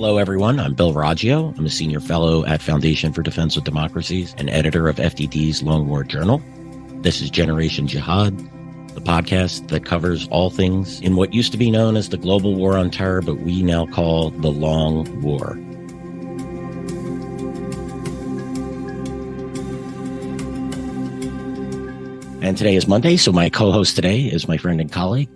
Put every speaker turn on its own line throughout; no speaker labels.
Hello, everyone. I'm Bill Raggio. I'm a senior fellow at Foundation for Defense of Democracies and editor of FDD's Long War Journal. This is Generation Jihad, the podcast that covers all things in what used to be known as the global war on terror, but we now call the Long War. And today is Monday, so my co-host today is my friend and colleague,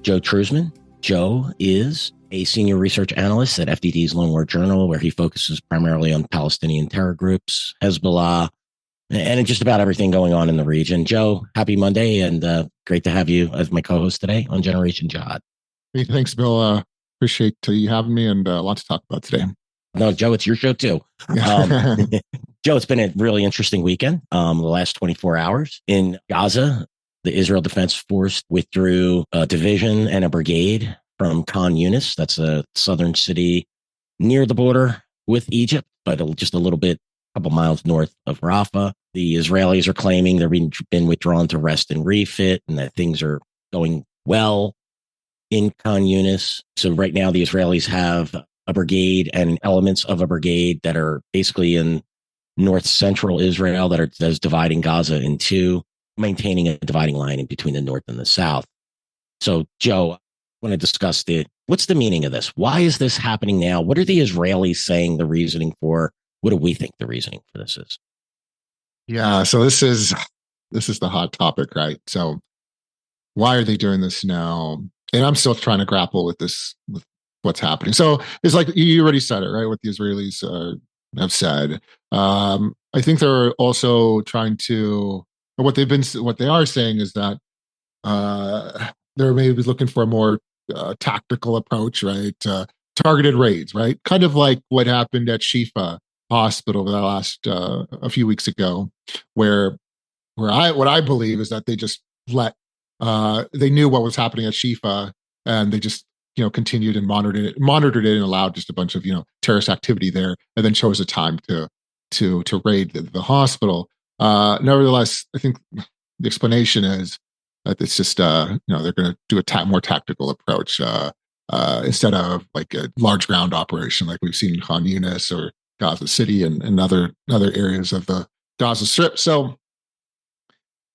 Joe Truzman. Joe is a senior research analyst at FDD's Long War Journal, where he focuses primarily on Palestinian terror groups, Hezbollah, and just about everything going on in the region. Joe, happy Monday, and great to have you as my co-host today on Generation Jihad.
Hey, thanks, Bill. Appreciate you having me, and a lot to talk about today.
No, Joe, it's your show too. Joe, it's been a really interesting weekend. The last 24 hours in Gaza, the Israel Defense Force withdrew a division and a brigade from Khan Younis. That's a southern city near the border with Egypt, but just a little bit, a couple miles north of Rafah. The Israelis are claiming they're been withdrawn to rest and refit, and that things are going well in Khan Younis. So right now, the Israelis have a brigade and elements of a brigade that are basically in north central Israel that's dividing Gaza in two, maintaining a dividing line in between the north and the south. So, Joe, I want to discuss what's the meaning of this? Why is this happening now? What are the Israelis saying the reasoning for? What do we think the reasoning for this is?
Yeah, so this is the hot topic, right? So why are they doing this now? And I'm still trying to grapple with this, with what's happening. So it's like you already said it, right? What the Israelis have said. I think they're also trying to, what they are saying is that they're maybe looking for a more tactical approach, right? Targeted raids, right? Kind of like what happened at Shifa Hospital the last a few weeks ago, where what I believe is that they just they knew what was happening at Shifa, and they just continued and monitored it and allowed just a bunch of terrorist activity there, and then chose a time to raid the hospital. Nevertheless, I think the explanation is that it's just they're going to do a more tactical approach instead of like a large ground operation like we've seen in Khan Younis or Gaza City and other areas of the Gaza Strip. So,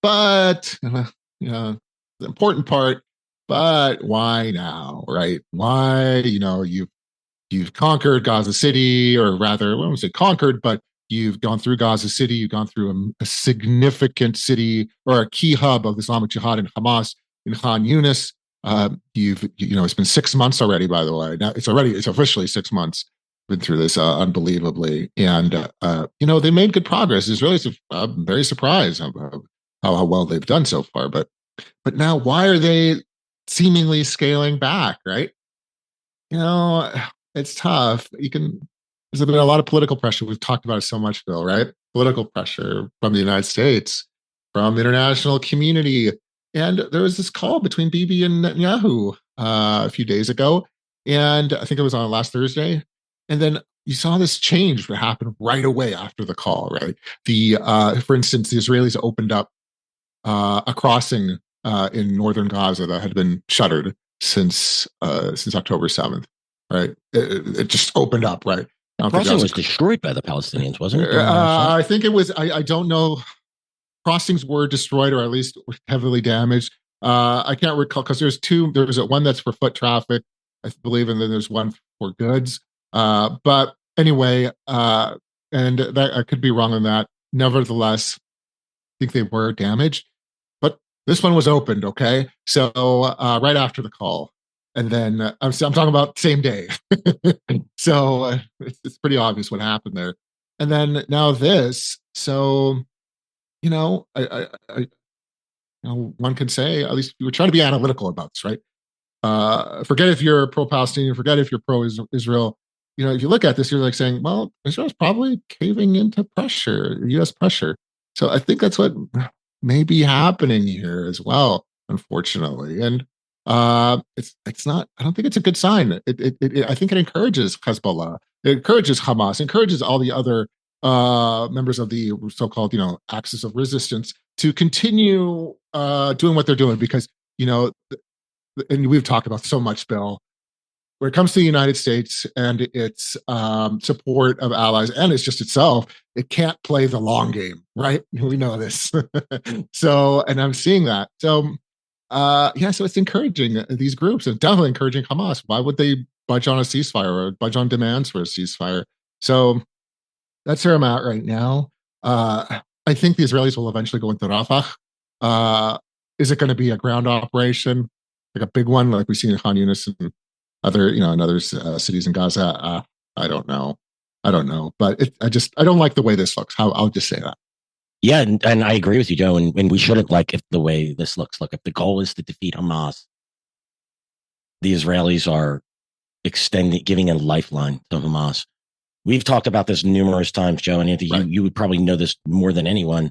but the important part. But why now, right? Why you've conquered Gaza City, or rather, I won't say conquered, but you've gone through Gaza City. You've gone through a significant city or a key hub of Islamic Jihad and Hamas in Khan Younis. It's been 6 months already. By the way, now it's officially 6 months. Been through this unbelievably, and they made good progress. Israelis are very surprised how well they've done so far. But now, why are they seemingly scaling back? Right? It's tough. There's been a lot of political pressure. We've talked about it so much, Bill, right? Political pressure from the United States, from the international community. And there was this call between Bibi and Netanyahu a few days ago. And I think it was on last Thursday. And then you saw this change that happened right away after the call, right? For instance, the Israelis opened up a crossing in northern Gaza that had been shuttered since October 7th, right? It just opened up, right?
The crossing was destroyed by the Palestinians, wasn't it?
I think it was. I don't know. Crossings were destroyed, or at least heavily damaged. I can't recall because there's two. There's one that's for foot traffic, I believe, and then there's one for goods. But anyway, and that I could be wrong on that. Nevertheless, I think they were damaged. But this one was opened, okay? So right after the call. And then I'm talking about same day. So it's pretty obvious what happened there. And then now this. So, one could say, at least we're trying to be analytical about this, right? Forget if you're pro-Palestinian, forget if you're pro-Israel. If you look at this, you're like saying, well, Israel's probably caving into pressure, U.S. pressure. So I think that's what may be happening here as well, unfortunately. And it's not. I don't think it's a good sign. I think it encourages Hezbollah, it encourages Hamas, encourages all the other members of the so-called axis of resistance to continue doing what they're doing, because and we've talked about so much, Bill. when it comes to the United States and its support of allies and it's just itself, it can't play the long game, right? We know this. So, and I'm seeing that. So, so it's encouraging these groups and definitely encouraging Hamas. Why would they budge on a ceasefire or budge on demands for a ceasefire? So that's where I'm at right now. I think the Israelis will eventually go into Rafah. Is it going to be a ground operation, like a big one, like we've seen in Khan Younis and other, in other cities in Gaza? I don't know. I don't know, but I don't like the way this looks. I'll just say that.
Yeah, and I agree with you, Joe. And we shouldn't like if the way this looks. Look, if the goal is to defeat Hamas, the Israelis are giving a lifeline to Hamas. We've talked about this numerous times, Joe, and Anthony, right. You would probably know this more than anyone.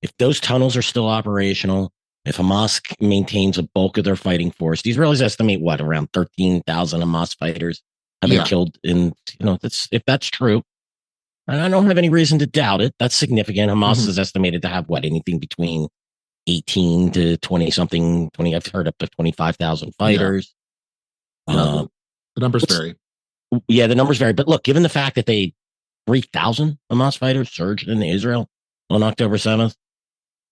If those tunnels are still operational, if Hamas maintains a bulk of their fighting force, the Israelis estimate around 13,000 Hamas fighters have been killed in, if that's true. And I don't have any reason to doubt it. That's significant. Hamas is estimated to have anything between 18 to 20 something, I've heard up to 25,000 fighters.
Yeah. The numbers vary.
Yeah, the numbers vary. But look, given the fact that 3,000 Hamas fighters surged into Israel on October 7th,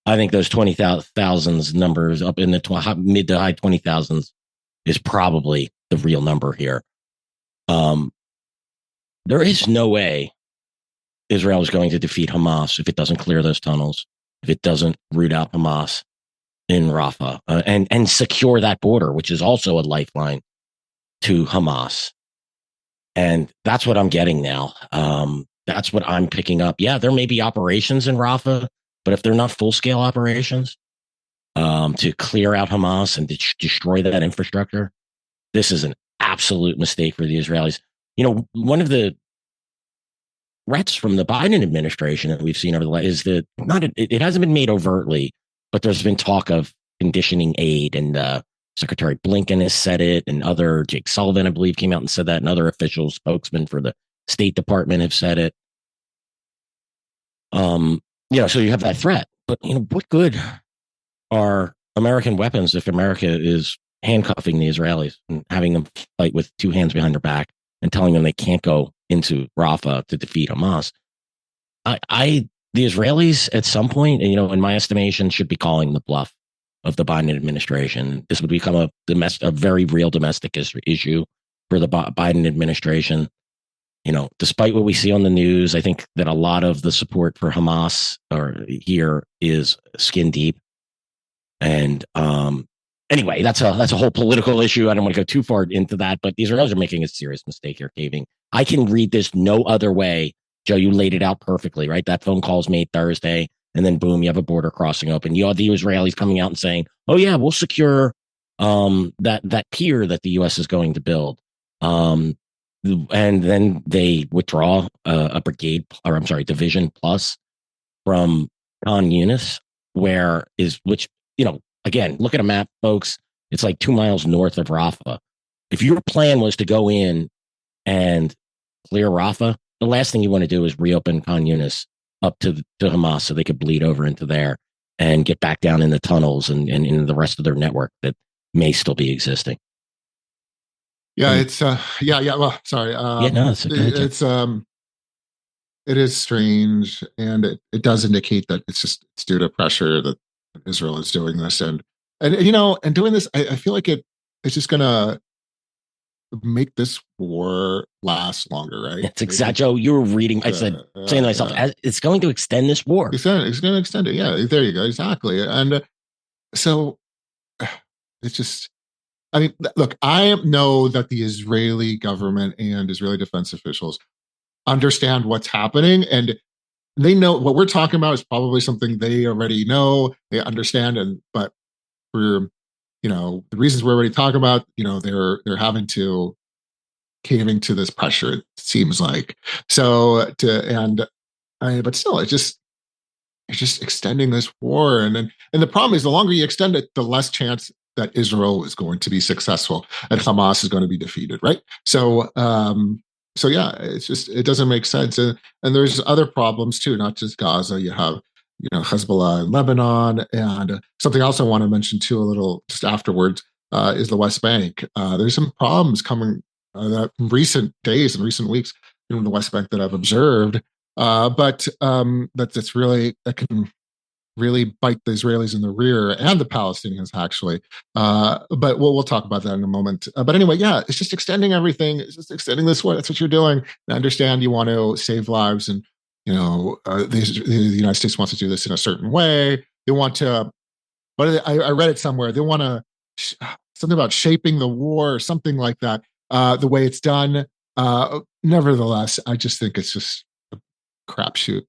I think those 20,000 numbers up in the mid to high 20,000s is probably the real number here. There is no way Israel is going to defeat Hamas if it doesn't clear those tunnels, if it doesn't root out Hamas in Rafah and secure that border, which is also a lifeline to Hamas. And that's what I'm getting now. That's what I'm picking up. Yeah, there may be operations in Rafah, but if they're not full-scale operations to clear out Hamas and destroy that infrastructure, this is an absolute mistake for the Israelis. One of the threats from the Biden administration that we've seen over the last is that it hasn't been made overtly, but there's been talk of conditioning aid, and Secretary Blinken has said it, and Jake Sullivan, I believe, came out and said that, and other officials, spokesmen for the State Department have said it. So you have that threat, but what good are American weapons if America is handcuffing the Israelis and having them fight with two hands behind their back and telling them they can't go into Rafah to defeat Hamas? The Israelis at some point, in my estimation, should be calling the bluff of the Biden administration. This would become a very real domestic issue for the Biden administration. Despite what we see on the news, I think that a lot of the support for Hamas here is skin deep. And anyway, that's a whole political issue. I don't want to go too far into that, but the Israelis are making a serious mistake here, caving. I can read this no other way. Joe, you laid it out perfectly, right? That phone call's made Thursday, and then boom, you have a border crossing open. You have the Israelis coming out and saying, "Oh yeah, we'll secure that pier that the U.S. is going to build." And then they withdraw a division plus from Khan Younis, which again, look at a map, folks. It's like 2 miles north of Rafah. If your plan was to go in and clear Rafah, the last thing you want to do is reopen Khan Younis up to Hamas so they could bleed over into there and get back down in the tunnels and in the rest of their network that may still be existing.
Yeah, it's well, sorry. It is strange, and it does indicate that it's due to pressure that Israel is doing this, and doing this. I feel like it's just gonna make this war last longer, right?
It's exactly, Joe. You were reading. I said, saying to myself, it's going to extend this war.
It's going to extend it. Yeah, there you go. Exactly, and so it's just. I mean, look, I know that the Israeli government and Israeli defense officials understand what's happening, and they know what we're talking about is probably something they already know, they understand, but for the reasons we're already talking about, they're having to caving to this pressure. It seems like but still, it's just extending this war, and the problem is the longer you extend it, the less chance that Israel is going to be successful and Hamas is going to be defeated, right? So yeah, it doesn't make sense, and there's other problems too, not just Gaza. You have Hezbollah in Lebanon, and something else I want to mention too a little just afterwards is the West Bank. There's some problems coming that recent days and recent weeks in the West Bank that I've observed. But that's really that can really bite the Israelis in the rear and the Palestinians, actually. But we'll talk about that in a moment. But anyway, yeah, it's just extending everything. It's just extending this way. That's what you're doing. I understand you want to save lives, and the United States wants to do this in a certain way. They want to. But I read it somewhere. They want to something about shaping the war or something like that. The way it's done. Nevertheless, I just think it's just a crapshoot.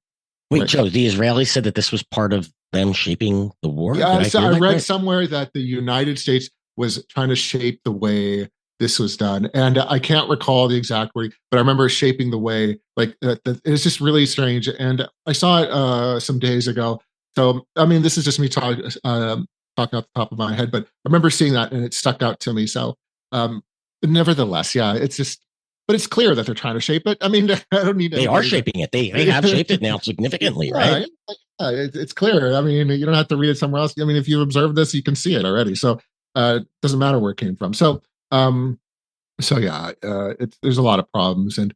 Wait,
Right.
Joe, the Israelis said that this was part of them shaping the war?
Yeah, so I read
right?
somewhere that the United States was trying to shape the way this was done, and I can't recall the exact word, but I remember shaping the way. Like it's just really strange, and I saw it some days ago. So I mean, this is just me talking off the top of my head, but I remember seeing that, and it stuck out to me. So, but nevertheless, yeah, it's just. But it's clear that they're trying to shape it. I mean, I don't need.
They are shaping it. They have shaped it now significantly, right?
It's clear. I mean, you don't have to read it somewhere else. I mean, if you've observed this, you can see it already. So it doesn't matter where it came from. Yeah, there's a lot of problems, and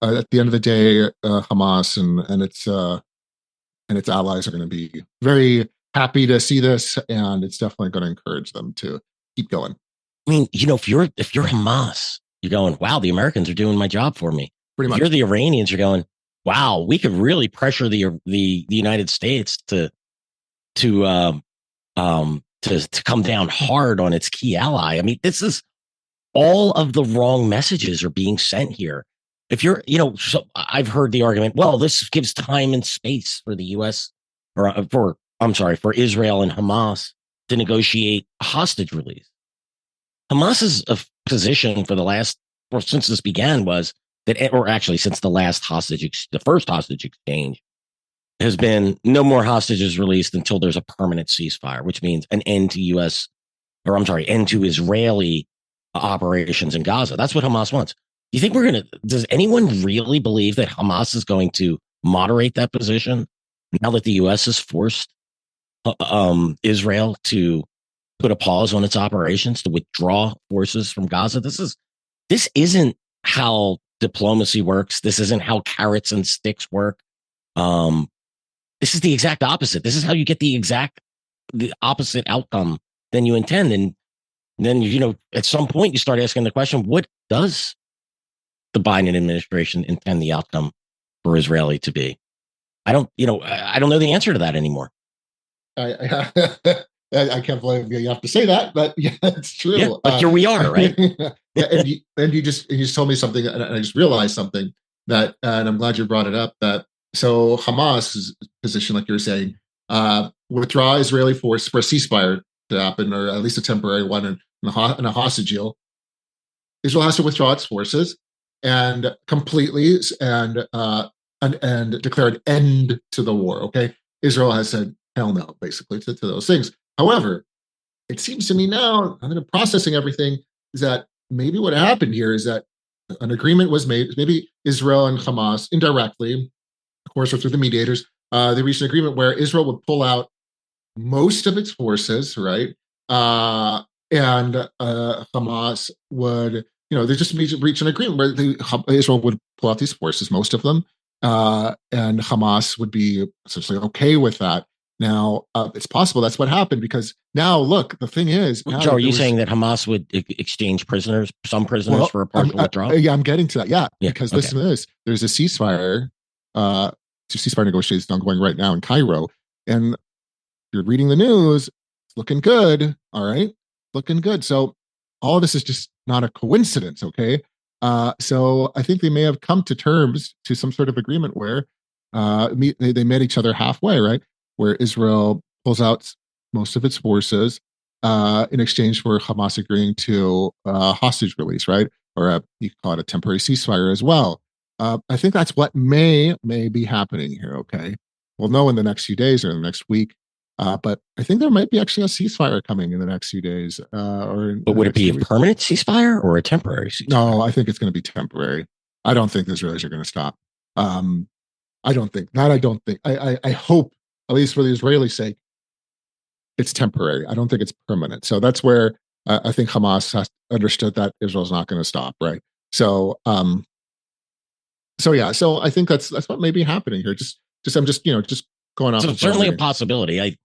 at the end of the day, Hamas and its allies are going to be very happy to see this, and it's definitely going to encourage them to keep going.
I mean, if you're Hamas, you're going, wow, the Americans are doing my job for me.
Pretty much.
If you're the Iranians, you're going, wow, we could really pressure the United States to come down hard on its key ally. I mean, this is all of the wrong messages are being sent here. If you're, so I've heard the argument, well, this gives time and space for the U.S. for Israel and Hamas to negotiate a hostage release. Hamas's position since this began was that, or actually since the first hostage exchange, has been no more hostages released until there's a permanent ceasefire, which means an end to Israeli operations in Gaza. That's what Hamas wants. Do you think does anyone really believe that Hamas is going to moderate that position now that the U.S. has forced Israel to put a pause on its operations, to withdraw forces from Gaza? This isn't how diplomacy works. This isn't how carrots and sticks work. This is the exact opposite. This is how you get the opposite outcome than you intend. And then, at some point you start asking the question, what does the Biden administration intend the outcome for Israeli to be? I don't know the answer to that anymore.
I can't believe you have to say that, but yeah, it's true.
Yeah, but here we are, right?
and you just told me something, and I just realized something and I'm glad you brought it up. So Hamas's position, like you were saying, withdraw Israeli force for a ceasefire to happen, or at least a temporary one, and a hostage deal. Israel has to withdraw its forces and completely and declare an end to the war. Okay, Israel has said hell no, basically, to those things. However, it seems to me now, processing everything, is that maybe what happened here is that an agreement was made. Maybe Israel and Hamas, indirectly, of course, or through the mediators, they reached an agreement where Israel would pull out most of its forces, right? And Hamas would, they just reach an agreement where Israel would pull out these forces, most of them, and Hamas would be essentially okay with that. Now, it's possible that's what happened, because now, look, the thing is...
Joe, are you saying that Hamas would exchange some prisoners for a partial withdrawal?
Yeah, I'm getting to that. Yeah, because listen to this. There's a ceasefire negotiations ongoing right now in Cairo. And you're reading the news, it's looking good, all right? Looking good. So all of this is just not a coincidence, okay? So I think they may have come to terms to some sort of agreement where they met each other halfway, right? Where Israel pulls out most of its forces in exchange for Hamas agreeing to hostage release, right? Or you could call it a temporary ceasefire as well. I think that's what may be happening here, okay? We'll know in the next few days or in the next week. But I think there might be actually a ceasefire coming in the next few days.
But would it be a permanent ceasefire or a temporary ceasefire?
No, I think it's going to be temporary. I don't think the Israelis are going to stop. I don't think. I hope, at least for the Israeli sake, it's temporary. I don't think it's permanent. So that's where I think Hamas has understood that Israel's not going to stop, right? So, so yeah, so I think that's what may be happening here. I'm just just going off
So
of what I'm
certainly a
reading.
possibility. I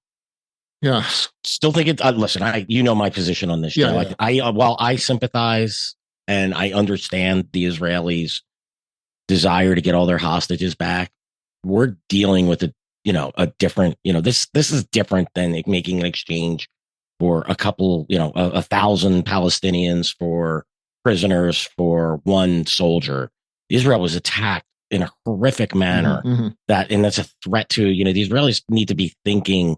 Yeah,
still think it. Listen, you know my position on this,
yeah,
Joe.
yeah,
While I sympathize and I understand the Israelis' desire to get all their hostages back, we're dealing with a different, this is different than making an exchange for a couple, 1,000 Palestinians for prisoners for one soldier. Israel was attacked in a horrific manner and that's a threat to, the Israelis need to be thinking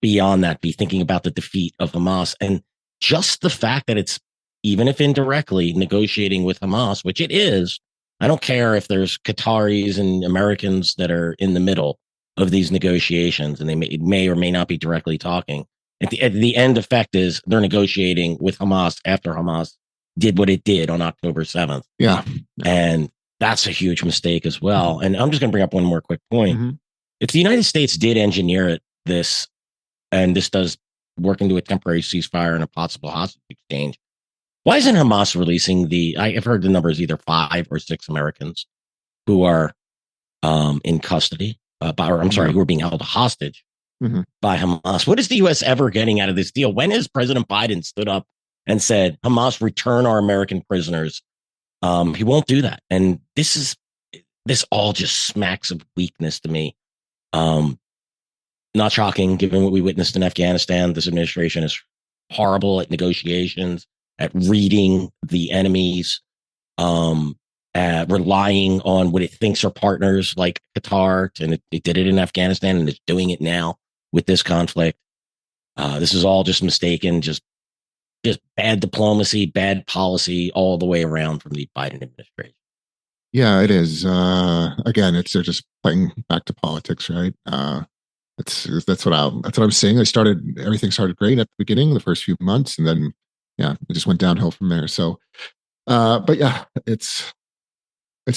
beyond that, be thinking about the defeat of Hamas. And just the fact that it's, even if indirectly, negotiating with Hamas, which it is, I don't care if there's Qataris and Americans that are in the middle of these negotiations and they may or may not be directly talking. At the end effect is they're negotiating with Hamas after Hamas did what it did on October 7th.
yeah.
And that's a huge mistake as well. And I'm just going to bring up one more quick point. If the United States did engineer this, and this does work into a temporary ceasefire and a possible hostage exchange, why isn't Hamas releasing I've heard the number is either 5 or 6 Americans who are in custody, who are being held hostage by Hamas. What is the U.S. ever getting out of this deal? When has President Biden stood up and said, Hamas, return our American prisoners? He won't do that. And this all just smacks of weakness to me. Not shocking, given what we witnessed in Afghanistan. This administration is horrible at negotiations, at reading the enemies, relying on what it thinks are partners like Qatar, and it did it in Afghanistan, and it's doing it now with this conflict. This is all just mistaken, just bad diplomacy, bad policy all the way around from the Biden administration.
Yeah, it is. Again, they're just playing back to politics, right? That's what I'm saying. Everything started great at the beginning, the first few months, and then it just went downhill from there. So, but yeah, it's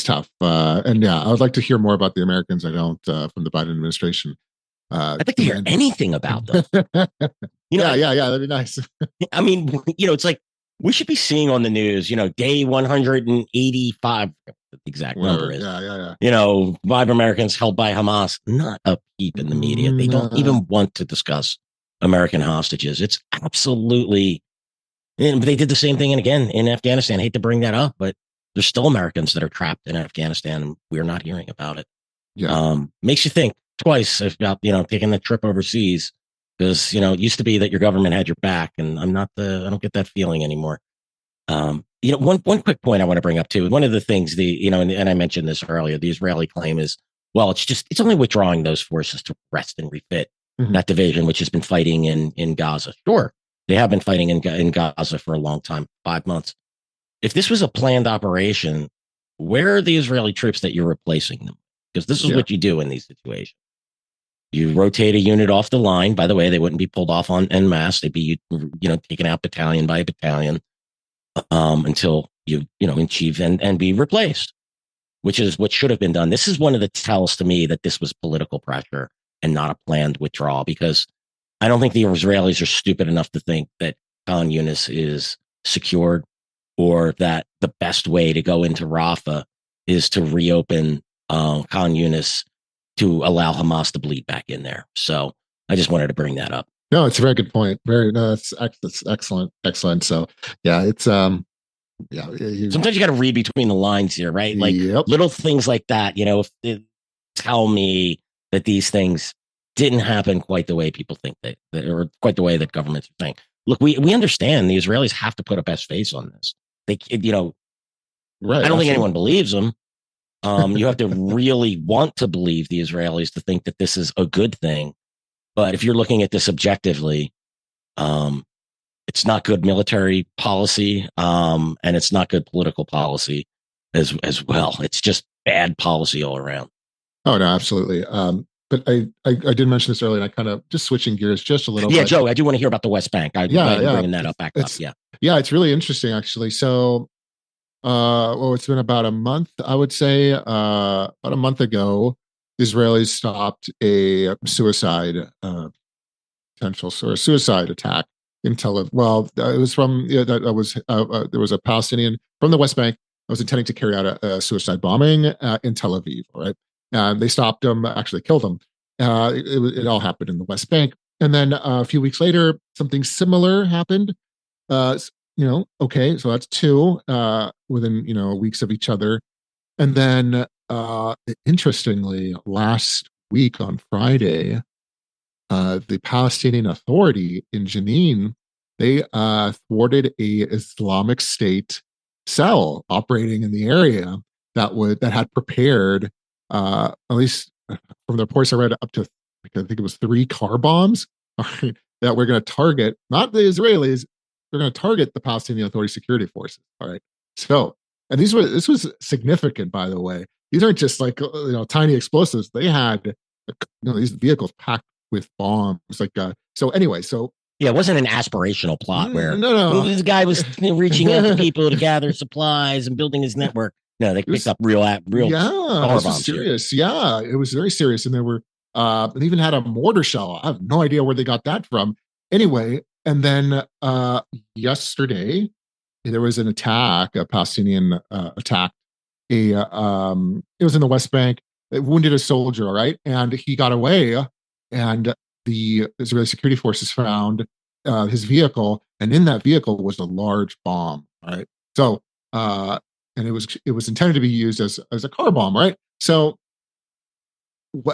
tough. And yeah, I would like to hear more about the Americans. I don't from the Biden administration.
I'd like to hear anything about them.
Yeah, that'd be nice.
I mean, it's like we should be seeing on the news, day 185, the exact number is.
Yeah.
5 Americans held by Hamas. Not a peep in the media. They don't even want to discuss American hostages. It's absolutely. And they did the same thing again in Afghanistan. I hate to bring that up, but there's still Americans that are trapped in Afghanistan, and we're not hearing about it.
Yeah.
Makes you think twice about taking the trip overseas, because it used to be that your government had your back, and I don't get that feeling anymore. One quick point I want to bring up too. One of the things and I mentioned this earlier, the Israeli claim is, well, it's only withdrawing those forces to rest and refit that division, which has been fighting in Gaza. Sure, they have been fighting in Gaza for a long time, 5 months. If this was a planned operation, where are the Israeli troops that you're replacing them? Because this is what you do in these situations. You rotate a unit off the line. By the way, they wouldn't be pulled off en masse. They'd be, taken out battalion by battalion until you achieve and be replaced, which is what should have been done. This is one of the tells to me that this was political pressure and not a planned withdrawal, because I don't think the Israelis are stupid enough to think that Khan Younis is secured, or that the best way to go into Rafah is to reopen Khan Younis to allow Hamas to bleed back in there. So I just wanted to bring that up.
No, it's a very good point. That's excellent. So yeah, it's
sometimes you got to read between the lines here, right? Like little things like that. If they tell me that these things didn't happen quite the way people think or quite the way that governments are saying. Look, we understand the Israelis have to put a best face on this. Right. I don't think anyone believes them. You have to really want to believe the Israelis to think that this is a good thing. But if you're looking at this objectively, it's not good military policy, and it's not good political policy as well. It's just bad policy all around.
Oh no, absolutely. But I did mention this earlier, and I kind of just switching gears just a little.
Yeah, Joe, I do want to hear about the West Bank. I'm bringing that up back up.
Yeah, it's really interesting actually. So, it's been about a month, I would say. About a month ago, the Israelis stopped a suicide potential or suicide attack in Tel Aviv. Well, it was from there was a Palestinian from the West Bank was intending to carry out a suicide bombing in Tel Aviv. All right, they stopped him, actually killed him. It all happened in the West Bank, and then a few weeks later, something similar happened. Okay, so that's two within weeks of each other, and then interestingly, last week on Friday, the Palestinian Authority in Jenin, they thwarted a Islamic State cell operating in the area that had prepared, at least from the reports I read, up to I think it was 3 car bombs that we're going to target, not the Israelis. They're going to target the Palestinian Authority security forces. All right. So, and this was significant, by the way. These aren't just like tiny explosives. They had these vehicles packed with bombs. So anyway,
yeah, it wasn't an aspirational plot where
no.
This guy was reaching out to people to gather supplies and building his network. No, they picked up real car bombs.
Serious. Here. Yeah, it was very serious, and they even had a mortar shell. I have no idea where they got that from. Anyway, and then yesterday there was an attack, a Palestinian attack. It was in the West Bank. It wounded a soldier, all right, and he got away. And the Israeli security forces found his vehicle, and in that vehicle was a large bomb. All right, so and it was intended to be used as a car bomb, right? So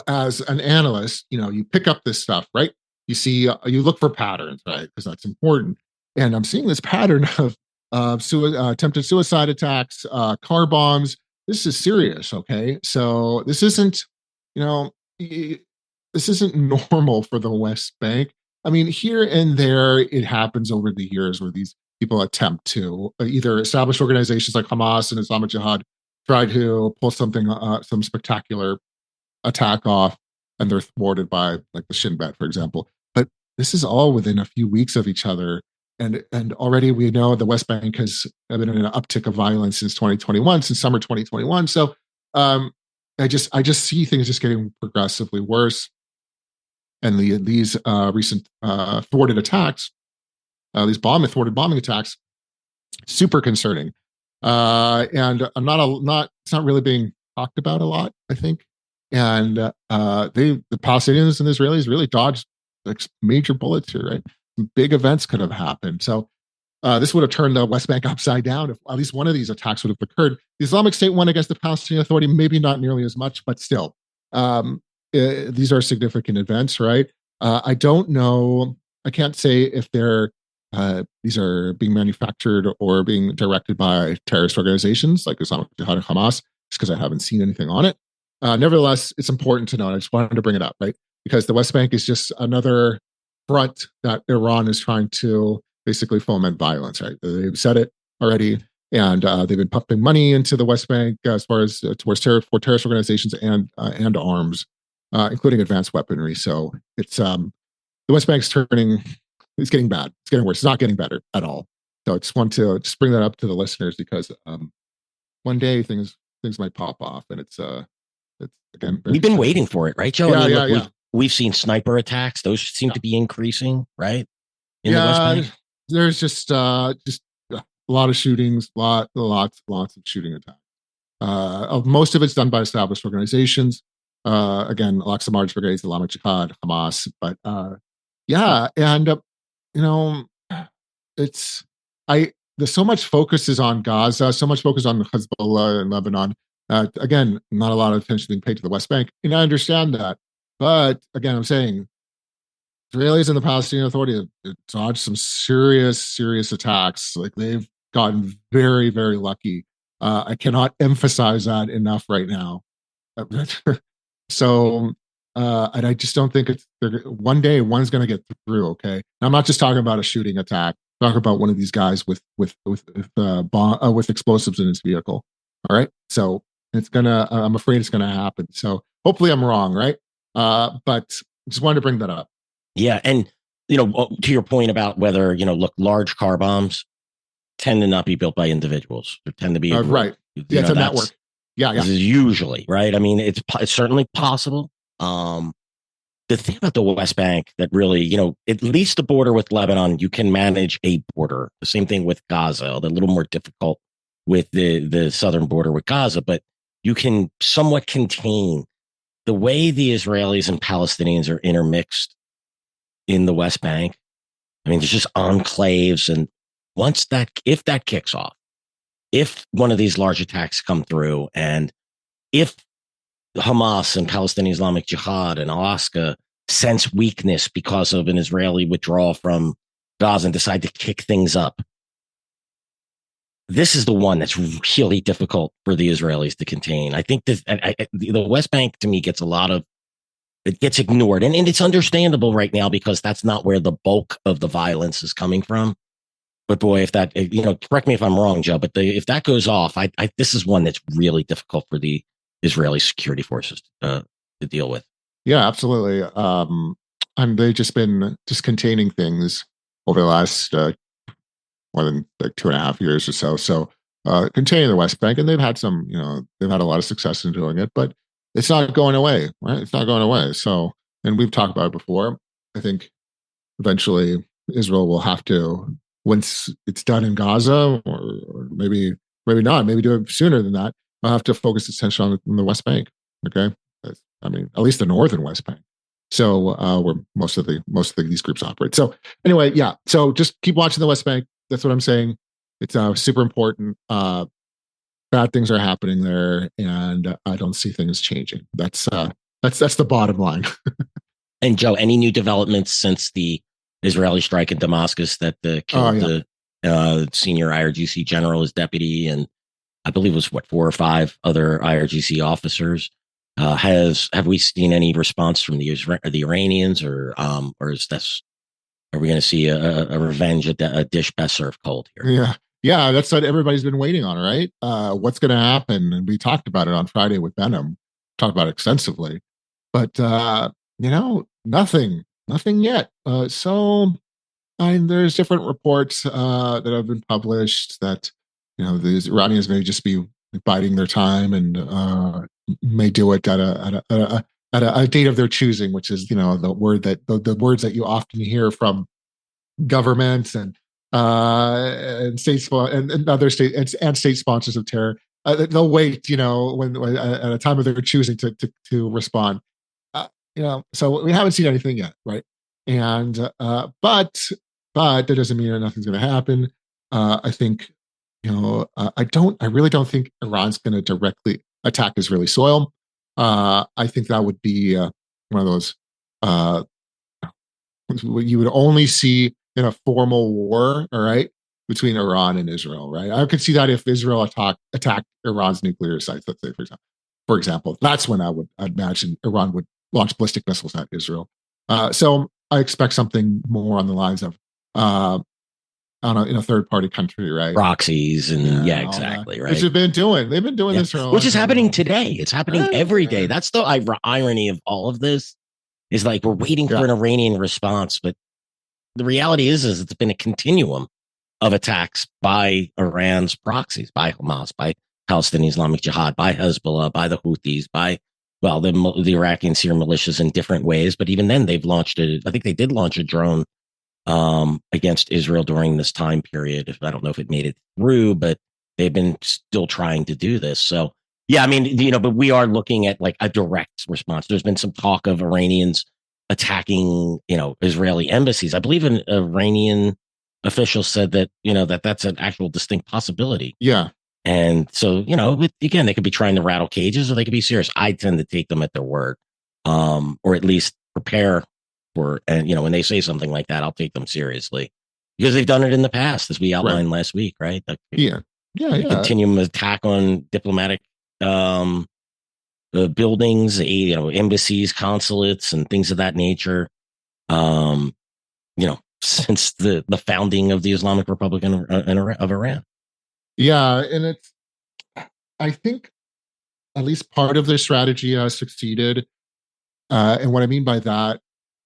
as an analyst, you pick up this stuff, right? You see, you look for patterns, right? Because that's important. And I'm seeing this pattern of attempted suicide attacks, car bombs. This is serious, okay? So this isn't normal for the West Bank. I mean, here and there, it happens over the years where these people attempt to either establish organizations like Hamas and Islamic Jihad try to pull something, some spectacular attack off, and they're thwarted by like the Shin Bet, for example. But this is all within a few weeks of each other. And already we know the West Bank has been in an uptick of violence since 2021, since summer 2021. So I just see things just getting progressively worse. And these recent thwarted attacks, these thwarted bombing attacks, super concerning. And it's not really being talked about a lot, I think. And the Palestinians and the Israelis really dodged like major bullets here, right? Big events could have happened. So this would have turned the West Bank upside down if at least one of these attacks would have occurred. The Islamic State won against the Palestinian Authority, maybe not nearly as much, but still, these are significant events, right? I don't know. I can't say if these are being manufactured or being directed by terrorist organizations like Islamic Jihad and Hamas, just because I haven't seen anything on it. Nevertheless, it's important to know, and I just wanted to bring it up, right? Because the West Bank is just another front that Iran is trying to basically foment violence, right? They've said it already, and they've been pumping money into the West Bank as far as for terrorist organizations and arms, including advanced weaponry. So it's the West Bank's it's getting bad. It's getting worse. It's not getting better at all. So I just want to bring that up to the listeners because one day things might pop off, and it's again.
We've been waiting for it, right, Joe?
Yeah,
We've seen sniper attacks; those seem to be increasing, right? In the West Bank,
there's just a lot of shootings, lots of shooting attacks. Most of it's done by established organizations. Again, Al-Aqsa March Brigade, Islamic Jihad, Hamas, but and there's so much focus is on Gaza, so much focus on Hezbollah and Lebanon. Again, not a lot of attention being paid to the West Bank, and I understand that. But again, I'm saying Israelis and the Palestinian Authority have dodged some serious attacks. Like they've gotten very, very lucky. I cannot emphasize that enough right now. So, and I just don't think one day one's going to get through. Okay, and I'm not just talking about a shooting attack. I'm talking about one of these guys with explosives in his vehicle. All right, so it's gonna. I'm afraid it's gonna happen. So hopefully I'm wrong, right? But just wanted to bring that up.
Yeah, and to your point about whether large car bombs tend to not be built by individuals. They tend to be
right. Yeah, it's a network. Yeah.
This is usually right. I mean, it's certainly possible. The thing about the West Bank that really, at least the border with Lebanon, you can manage a border. The same thing with Gaza, a little more difficult with the southern border with Gaza, but you can somewhat contain the way the Israelis and Palestinians are intermixed in the West Bank. I mean, there's just enclaves. And if that kicks off, if one of these large attacks come through, and if Hamas and Palestinian Islamic Jihad and Alaska sense weakness because of an Israeli withdrawal from Gaza and decide to kick things up, this is the one that's really difficult for the Israelis to contain. I think the West Bank, to me, gets it gets ignored. And it's understandable right now because that's not where the bulk of the violence is coming from. But boy, if that, correct me if I'm wrong, Joe, but if that goes off, this is one that's really difficult for the Israeli security forces to deal with.
Yeah, absolutely. And they've just been containing things over the last more than like 2.5 years or so. So containing the West Bank, and they've had they've had a lot of success in doing it, but it's not going away, right? It's not going away. So, and we've talked about it before. I think eventually Israel will have to, once it's done in Gaza, or maybe not, maybe do it sooner than that, they'll have to focus its attention on the West Bank. Okay, I mean, at least the northern West Bank. So where most of these groups operate. So anyway, yeah. So just keep watching the West Bank. That's what I'm saying. It's super important. Bad things are happening there, and I don't see things changing. That's the bottom line.
And Joe, any new developments since the Israeli strike in Damascus that killed the senior IRGC general, his deputy, and I believe it was 4 or 5 other IRGC officers? Have we seen any response from the Iranians, or is this? Are we going to see a revenge, a dish best served cold here?
Yeah, that's what everybody's been waiting on, right? What's going to happen? And we talked about it on Friday with Benham, talked about it extensively, but nothing yet. So there's different reports that have been published that the Iranians may just be biding their time and may do it at a date of their choosing, which is the words that you often hear from governments and state and other state and state sponsors of terror. They'll wait, when at a time of their choosing to respond. So we haven't seen anything yet, right? And but that doesn't mean that nothing's going to happen. I think I really don't think Iran's going to directly attack Israeli soil. I think that would be one of those what you would only see in a formal war, all right, between Iran and Israel, right? I could see that if Israel attacked Iran's nuclear sites, let's say, for example, that's when I'd imagine Iran would launch ballistic missiles at Israel. So I expect something more on the lines of in a third party country, right?
Proxies and exactly, right.
Which they've been doing this for a long
which is
time.
Happening today. It's happening every day. That's the irony of all of this. Is like we're waiting for an Iranian response, but the reality is it's been a continuum of attacks by Iran's proxies, by Hamas, by Palestinian Islamic Jihad, by Hezbollah, by the Houthis, by the Iraqi and Syrian militias in different ways. But even then, they've launched I think they did launch a drone against Israel during this time period. I don't know if it made it through, but they've been still trying to do this. So, yeah, I mean, but we are looking at like a direct response. There's been some talk of Iranians attacking, Israeli embassies. I believe an Iranian official said that, that's an actual distinct possibility.
Yeah.
And so, again, they could be trying to rattle cages or they could be serious. I tend to take them at their word, or at least prepare for, and, when they say something like that, I'll take them seriously because they've done it in the past, as we outlined last week, right? Continuum attack on diplomatic buildings, embassies, consulates, and things of that nature. Since the founding of the Islamic Republic of Iran.
Yeah, and I think at least part of their strategy has succeeded. And what I mean by that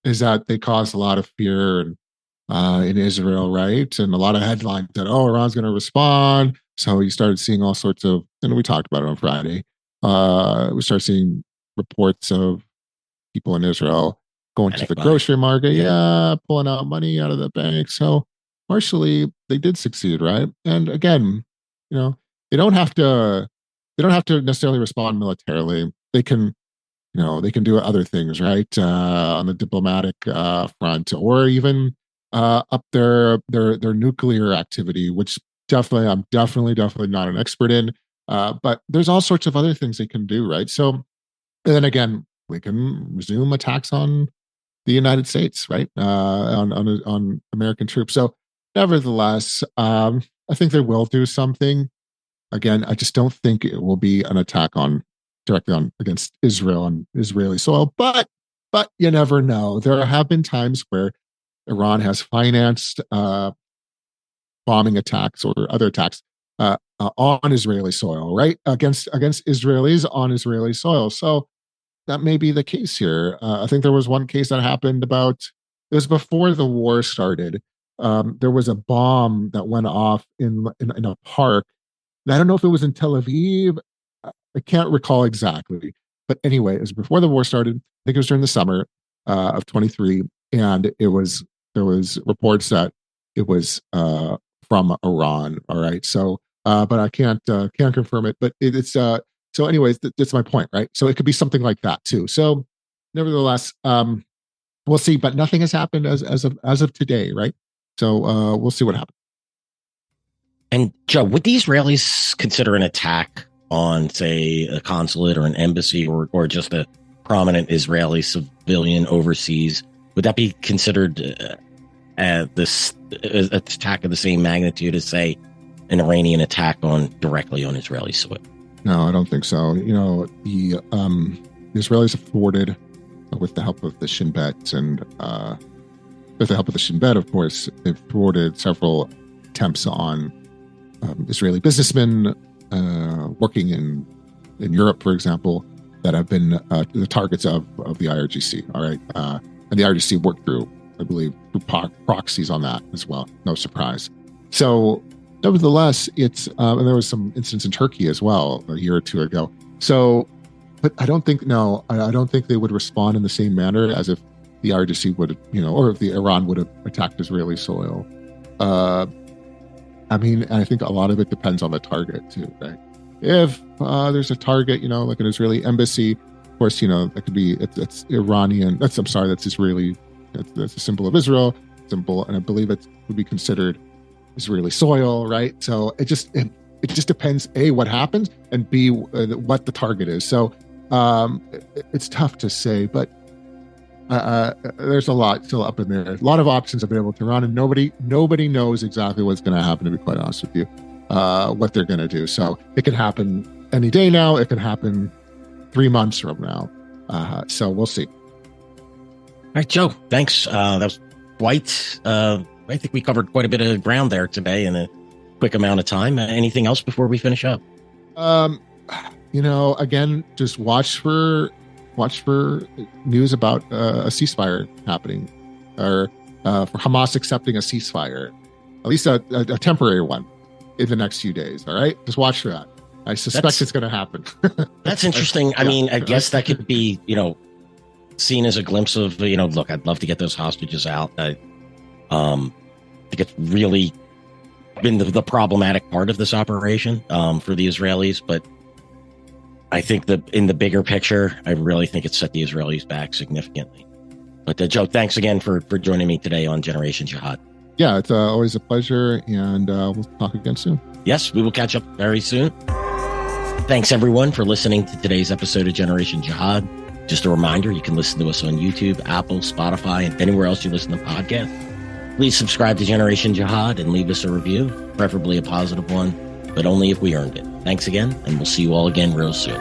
is that they caused a lot of fear in Israel, right? And a lot of headlines that, Iran's going to respond. So you started seeing all sorts of, and we talked about it on Friday. We started seeing reports of people in Israel going to the grocery market, pulling out money out of the bank. So partially they did succeed, right? And again, they don't have to necessarily respond militarily. They can, they can do other things, right? On the diplomatic front, or even up their nuclear activity, which I'm definitely not an expert in. But there's all sorts of other things they can do, right? So, and then again, we can resume attacks on the United States, right? On American troops. So, nevertheless, I think they will do something. Again, I just don't think it will be an attack directly against Israel on Israeli soil. But you never know. There have been times where Iran has financed bombing attacks or other attacks on Israeli soil, right? Against Israelis on Israeli soil. So that may be the case here. I think there was one case that happened it was before the war started. There was a bomb that went off in a park. And I don't know if it was in Tel Aviv. I can't recall exactly. But anyway, it was before the war started. I think it was during the summer of 23. And there was reports that it was from Iran. All right. So, but I can't confirm it. But it's so anyways, that's my point, right? So it could be something like that too. So nevertheless, we'll see. But nothing has happened as of today, right? So we'll see what happens.
And Joe, would the Israelis consider an attack on, say, a consulate or an embassy, or just a prominent Israeli civilian overseas? Would that be considered this attack of the same magnitude as, say, an Iranian attack directly on Israeli soil?
No, I don't think so. The Israelis have thwarted, with the help of the Shin Bet, and with the help of the Shin Bet, of course, they've thwarted several attempts on Israeli businessmen working in Europe, for example, that have been the targets of the IRGC. All right, and the IRGC worked through, I believe, through proxies on that as well. No surprise. So, nevertheless, it's and there was some incidents in Turkey as well a year or two ago. So, but I don't think they would respond in the same manner as if the IRGC would, or if the Iran would have attacked Israeli soil. I think a lot of it depends on the target too, right? If there's a target, like an Israeli embassy, of course, that could be it's Iranian. That's Israeli. That's a symbol of Israel, and I believe it would be considered Israeli soil, right? So it just depends, A, what happens, and B, what the target is. So it's tough to say, but there's a lot still up in there. A lot of options available to Iran, and nobody knows exactly what's going to happen, to be quite honest with you, what they're going to do. So it could happen any day now. It could happen 3 months from now. So we'll see.
All right, Joe, thanks. That was quite, I think we covered quite a bit of ground there today in a quick amount of time. Anything else before we finish up?
Again, just watch for news about a ceasefire happening, or for Hamas accepting a ceasefire, at least a temporary one, in the next few days. All right, just watch for that. I suspect it's going to happen.
That's interesting. I guess that could be, seen as a glimpse of, look, I'd love to get those hostages out. I think it's really been the problematic part of this operation for the Israelis, but I think in the bigger picture, I really think it set the Israelis back significantly. But Joe, thanks again for joining me today on Generation Jihad.
Yeah, it's always a pleasure, and we'll talk again soon.
Yes, we will catch up very soon. Thanks, everyone, for listening to today's episode of Generation Jihad. Just a reminder, you can listen to us on YouTube, Apple, Spotify, and anywhere else you listen to podcasts. Please subscribe to Generation Jihad and leave us a review, preferably a positive one, but only if we earned it. Thanks again, and we'll see you all again real soon.